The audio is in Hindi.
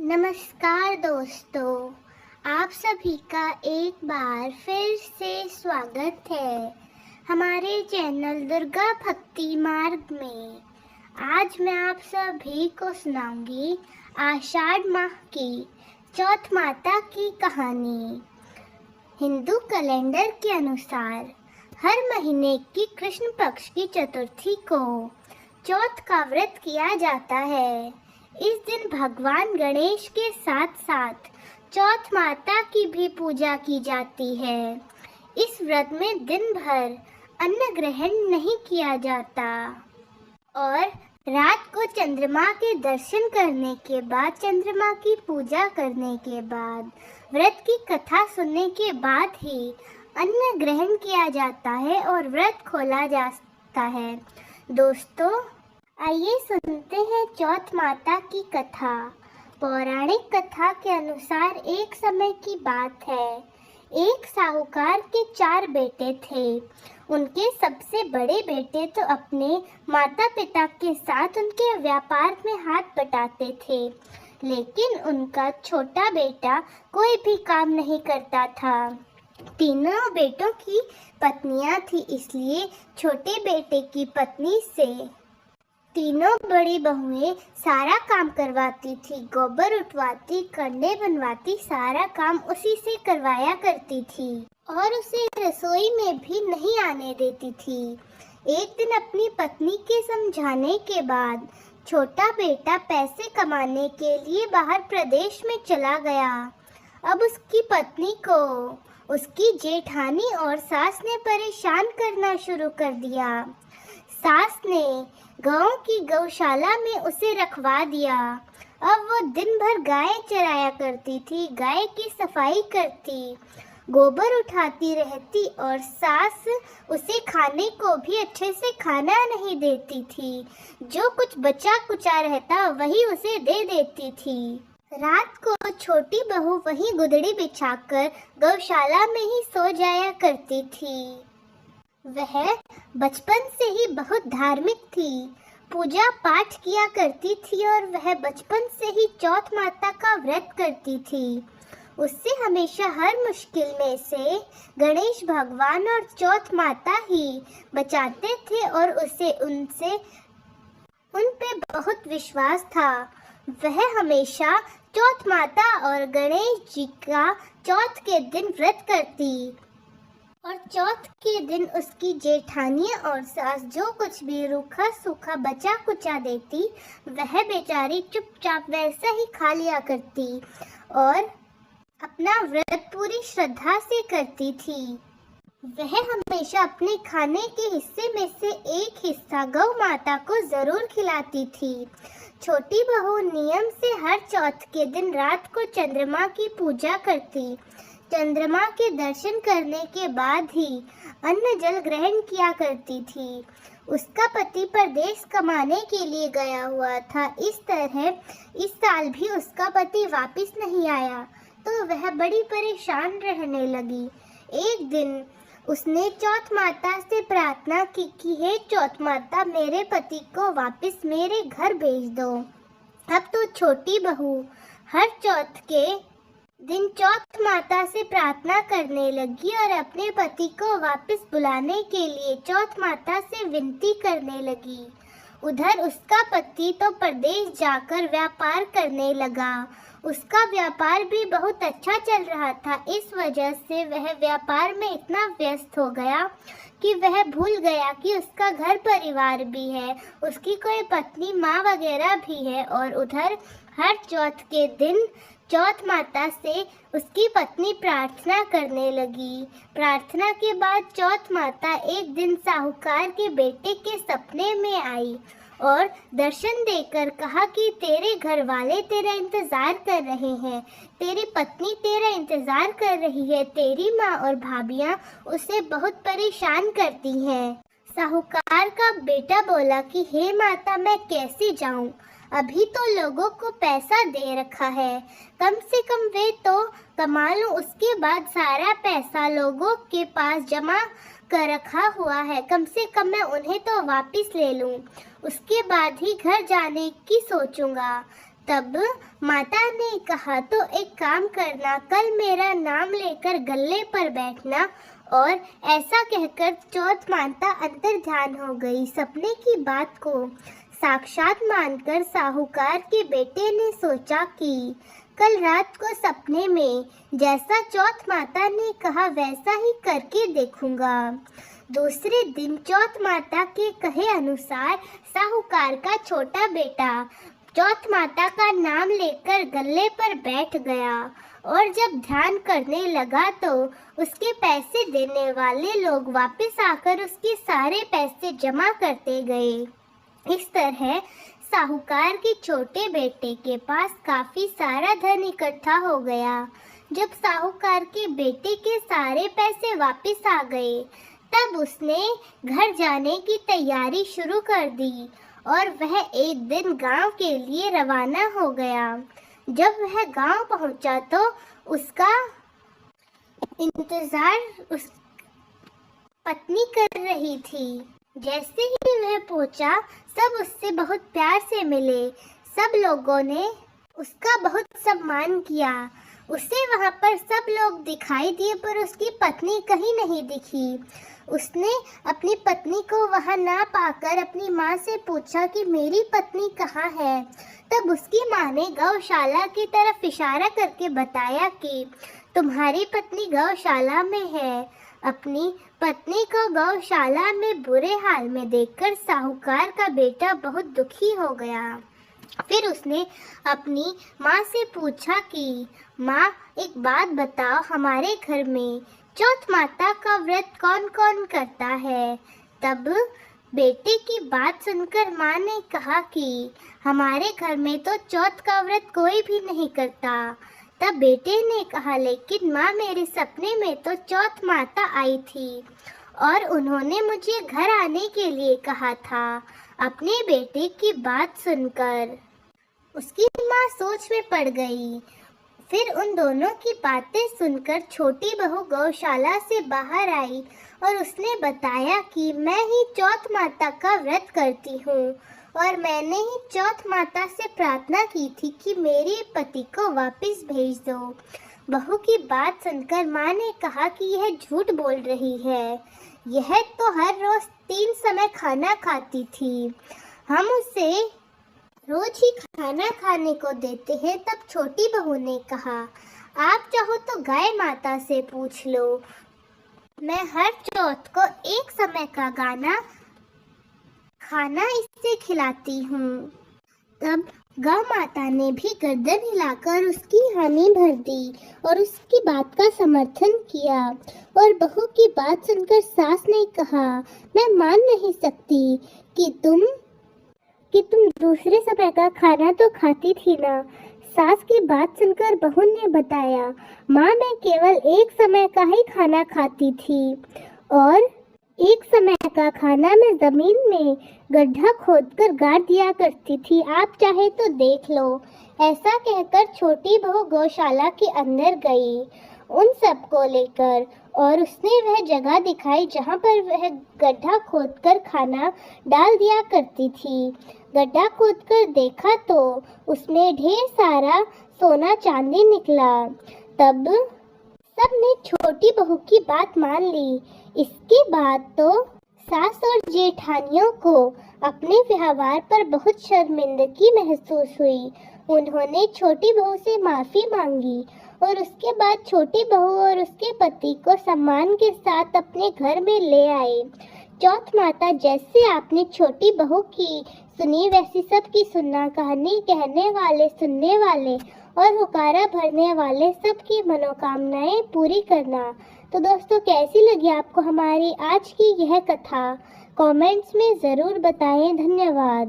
नमस्कार दोस्तों, आप सभी का एक बार फिर से स्वागत है हमारे चैनल दुर्गा भक्ति मार्ग में। आज मैं आप सभी को सुनाऊंगी आषाढ़ माह की चौथ माता की कहानी। हिंदू कैलेंडर के अनुसार हर महीने की कृष्ण पक्ष की चतुर्थी को चौथ का व्रत किया जाता है। इस दिन भगवान गणेश के साथ साथ चौथ माता की भी पूजा की जाती है। इस व्रत में दिन भर अन्न ग्रहण नहीं किया जाता और रात को चंद्रमा के दर्शन करने के बाद, चंद्रमा की पूजा करने के बाद, व्रत की कथा सुनने के बाद ही अन्न ग्रहण किया जाता है और व्रत खोला जाता है। दोस्तों, आइए सुनते हैं चौथ माता की कथा। पौराणिक कथा के अनुसार एक समय की बात है। एक साहूकार के 4 बेटे थे। उनके सबसे बड़े बेटे तो अपने माता पिता के साथ उनके व्यापार में हाथ बटाते थे, लेकिन उनका छोटा बेटा कोई भी काम नहीं करता था। तीनों बेटों की पत्नियां थी, इसलिए छोटे बेटे की पत्नी से तीनों बड़ी बहुएं सारा काम करवाती थी। गोबर उठवाती, कंडे बनवाती, सारा काम उसी से करवाया करती थी और उसे रसोई में भी नहीं आने देती थी। एक दिन अपनी पत्नी के समझाने के बाद छोटा बेटा पैसे कमाने के लिए बाहर प्रदेश में चला गया। अब उसकी पत्नी को उसकी जेठानी और सास ने परेशान करना शुरू कर दिया। सास ने गांव की गौशाला में उसे रखवा दिया। अब वो दिन भर गाय चराया करती थी, गाय की सफाई करती, गोबर उठाती रहती और सास उसे खाने को भी अच्छे से खाना नहीं देती थी। जो कुछ बचा कुचा रहता वही उसे दे देती थी। रात को छोटी बहू वही गुदड़ी बिछाकर गौशाला में ही सो जाया करती थी। वह बचपन से ही बहुत धार्मिक थी, पूजा पाठ किया करती थी और वह बचपन से ही चौथ माता का व्रत करती थी। उससे हमेशा हर मुश्किल में से गणेश भगवान और चौथ माता ही बचाते थे और उसे उन पे बहुत विश्वास था। वह हमेशा चौथ माता और गणेश जी का चौथ के दिन व्रत करती और चौथ के दिन उसकी जेठानियां और सास जो कुछ भी रूखा सूखा बचा कुचा देती, वह बेचारी चुपचाप वैसा ही खा लिया करती और अपना व्रत पूरी श्रद्धा से करती थी। वह हमेशा अपने खाने के हिस्से में से एक हिस्सा गौ माता को जरूर खिलाती थी। छोटी बहू नियम से हर चौथ के दिन रात को चंद्रमा की पूजा करती। चंद्रमा के दर्शन करने के बाद ही अन्न जल ग्रहण किया करती थी। उसका पति परदेश कमाने के लिए गया हुआ था। इस तरह इस साल भी उसका पति वापस नहीं आया, तो वह बड़ी परेशान रहने लगी। एक दिन उसने चौथ माता से प्रार्थना की कि हे चौथ माता, मेरे पति को वापस मेरे घर भेज दो। अब तो छोटी बहू हर चौथ के दिन चौथ माता से प्रार्थना करने लगी और अपने पति को वापस बुलाने के लिए चौथ माता से विनती करने लगी। उधर उसका पति तो परदेश जाकर व्यापार करने लगा। उसका व्यापार भी बहुत अच्छा चल रहा था। इस वजह से वह व्यापार में इतना व्यस्त हो गया कि वह भूल गया कि उसका घर परिवार भी है, उसकी कोई पत्नी माँ वगैरह भी है। और उधर हर चौथ के दिन चौथ माता से उसकी पत्नी प्रार्थना करने लगी। प्रार्थना के बाद चौथ माता एक दिन साहूकार के बेटे के सपने में आई और दर्शन देकर कहा कि तेरे घर वाले तेरा इंतजार कर रहे हैं, तेरी पत्नी तेरा इंतजार कर रही है, तेरी माँ और भाभियाँ उसे बहुत परेशान करती हैं। साहूकार का बेटा बोला कि हे माता, मैं कैसे जाऊँ? अभी तो लोगों को पैसा दे रखा है, कम से कम वे तो कमा लूं, उसके बाद सारा पैसा लोगों के पास जमा कर रखा हुआ है, कम से कम मैं उन्हें तो वापस ले लूं, उसके बाद ही घर जाने की सोचूंगा। तब माता ने कहा, तो एक काम करना, कल मेरा नाम लेकर गल्ले पर बैठना। और ऐसा कहकर चौथ माता अंतर ध्यान हो गई। सपने की बात को साक्षात मानकर साहूकार के बेटे ने सोचा कि कल रात को सपने में जैसा चौथ माता ने कहा वैसा ही करके देखूंगा। दूसरे दिन चौथ माता के कहे अनुसार साहूकार का छोटा बेटा चौथ माता का नाम लेकर गल्ले पर बैठ गया और जब ध्यान करने लगा तो उसके पैसे देने वाले लोग वापस आकर उसके सारे पैसे जमा करते गए। इस तरह साहूकार के छोटे बेटे के पास काफी सारा धन इकट्ठा हो गया। जब साहूकार के बेटे के सारे पैसे वापस आ गए तब उसने घर जाने की तैयारी शुरू कर दी और वह एक दिन गांव के लिए रवाना हो गया। जब वह गांव पहुंचा तो उसका इंतजार उस पत्नी कर रही थी। जैसे ही वह पहुंचा सब उससे बहुत प्यार से मिले। सब लोगों ने उसका बहुत सम्मान किया। उसे वहां पर सब लोग दिखाई दिए पर उसकी पत्नी कहीं नहीं दिखी। उसने अपनी पत्नी को वहां ना पाकर अपनी माँ से पूछा कि मेरी पत्नी कहाँ है। तब उसकी माँ ने गौशाला की तरफ इशारा करके बताया कि तुम्हारी पत्नी गौशाला में है। अपनी पत्नी को गौशाला में बुरे हाल में देखकर साहूकार का बेटा बहुत दुखी हो गया। फिर उसने अपनी माँ से पूछा कि माँ एक बात बताओ, हमारे घर में चौथ माता का व्रत कौन कौन करता है। तब बेटे की बात सुनकर माँ ने कहा कि हमारे घर में तो चौथ का व्रत कोई भी नहीं करता। तब बेटे ने कहा, लेकिन माँ मेरे सपने में तो चौथ माता आई थी और उन्होंने मुझे घर आने के लिए कहा था। अपने बेटे की बात सुनकर उसकी माँ सोच में पड़ गई। फिर उन दोनों की बातें सुनकर छोटी बहू गौशाला से बाहर आई और उसने बताया कि मैं ही चौथ माता का व्रत करती हूँ और मैंने ही चौथ माता से प्रार्थना की थी कि मेरे पति को वापस भेज दो। बहू की बात सुनकर माँ ने कहा कि यह झूठ बोल रही है। यह तो हर रोज 3 समय खाना खाती थी। हम उसे रोज ही खाना खाने को देते हैं। तब छोटी बहू ने कहा, आप चाहो तो गाय माता से पूछ लो। मैं हर चौथ को 1 समय का खाना इससे खिलाती हूँ। तब गौ माता ने भी गर्दन हिलाकर उसकी हामी भर दी और उसकी बात का समर्थन किया। और बहू की बात सुनकर सास ने कहा, मैं मान नहीं सकती कि तुम दूसरे समय का खाना तो खाती थी ना। सास की बात सुनकर बहू ने बताया, माँ मैं केवल 1 समय का ही खाना खाती थी और 1 समय का खाना मैं जमीन में गड्ढा खोदकर गाड़ दिया करती थी। आप चाहे तो देख लो। ऐसा कहकर छोटी बहू गौशाला के अंदर गई उन सबको लेकर और उसने वह जगह दिखाई जहाँ पर वह गड्ढा खोदकर खाना डाल दिया करती थी। गड्ढा खोदकर देखा तो उसमें ढेर सारा सोना चांदी निकला। तब सबने छोटी बहू की बात मान ली। इसके बाद तो सास और जेठानियों को अपने व्यवहार पर बहुत शर्मिंदगी महसूस हुई। उन्होंने छोटी बहू से माफी मांगी और उसके बाद छोटी बहू और उसके पति को सम्मान के साथ अपने घर में ले आए। चौथ माता जैसे आपने छोटी बहू की सुनी वैसी सबकी सुनना, कहानी कहने वाले, सुनने वाले और हुकारा भरने वाले सबकी मनोकामनाएं पूरी करना। तो दोस्तों कैसी लगी आपको हमारी आज की यह कथा? कमेंट्स में ज़रूर बताएं। धन्यवाद।